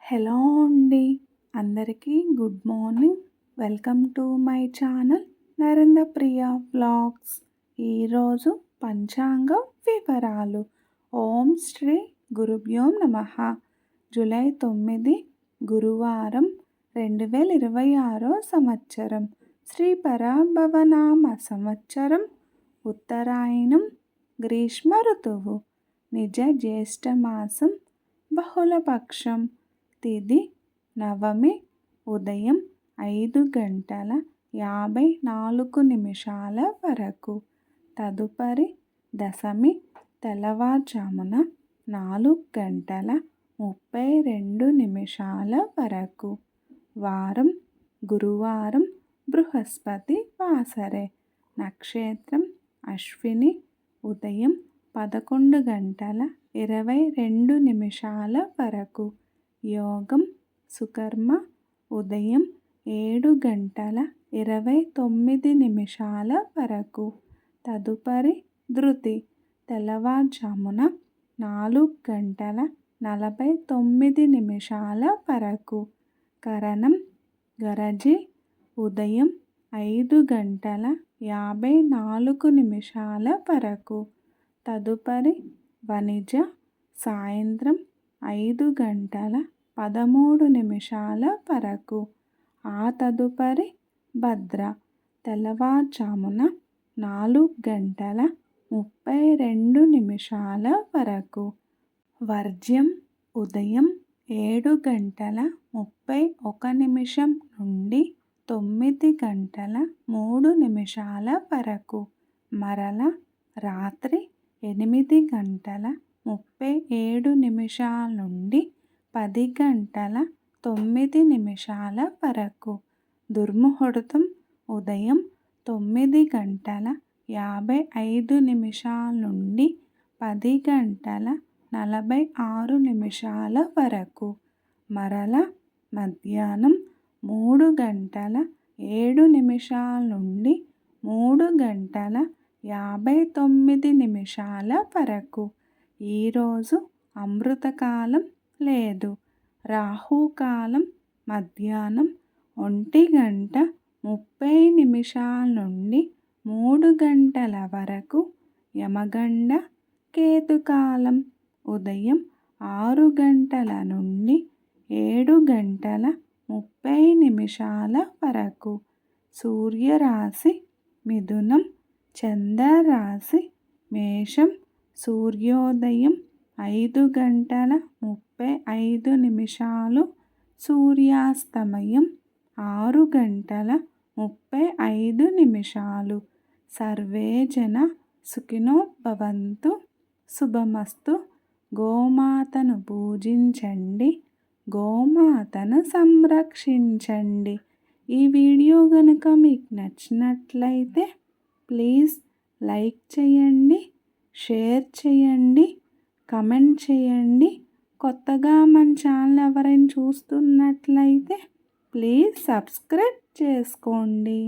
Hello అండి, అందరికీ good morning. Welcome to my channel Narendrapriya vlogs. ఈరోజు పంచాంగ వివరాలు. ఓం శ్రీ గురుభ్యో నమః. జూలై 9 గురువారం 2026 సంవత్సరం. శ్రీ పరాభవనామ సంవత్సరం. ఉత్తరాయణం. గ్రీష్మ ఋతువు. నిజ జ్యేష్ఠ మాసం. బహుళపక్షం. తిథి నవమి. ఉదయం 5:54 వరకు. తదుపరి దశమి తెల్లవారుజామున 4:32 వరకు. వారం గురువారం. బృహస్పతి వాసరే. నక్షత్రం అశ్విని. ఉదయం 11:22 వరకు. యోగం సుకర్మ. ఉదయం 7:29 వరకు. తదుపరి ధృతి తెల్లవారుజామున 4:49 వరకు. కరణం గరజి. ఉదయం 5:54 వరకు. తదుపరి వనిజ. సాయంత్రం 5:13 వరకు. ఆ తదుపరి భద్ర. తెల్లవారుజామున 4:32 వరకు. వర్జ్యం ఉదయం 7:31 నుండి 9:03 వరకు. మరల రాత్రి 8:37 నుండి 10:09 వరకు. దుర్ముహూర్తం ఉదయం 9:55 నుండి 10:46 వరకు. మరల మధ్యాహ్నం 3:07 నుండి 3:59 వరకు. ఈరోజు అమృతకాలం లేదు. రాహుకాలం మధ్యాహ్నం 1:30 నుండి 3 వరకు. యమగండ కేతుకాలం ఉదయం 6 నుండి 7:30 వరకు. సూర్యరాశి మిథునం. చంద్రరాశి మేషం. సూర్యోదయం 5:35. సూర్యాస్తమయం 6:35. సర్వే జన సుఖినో భవంతు. శుభమస్తు. గోమాతను పూజించండి. గోమాతను సంరక్షించండి. ఈ వీడియో కనుక మీకు నచ్చినట్లయితే ప్లీజ్ లైక్ చేయండి, షేర్ చేయండి, కమెంట్ చేయండి. కొత్తగా మన ఛానల్ ఎవరైనా చూస్తున్నట్లయితే ప్లీజ్ సబ్స్క్రైబ్ చేసుకోండి.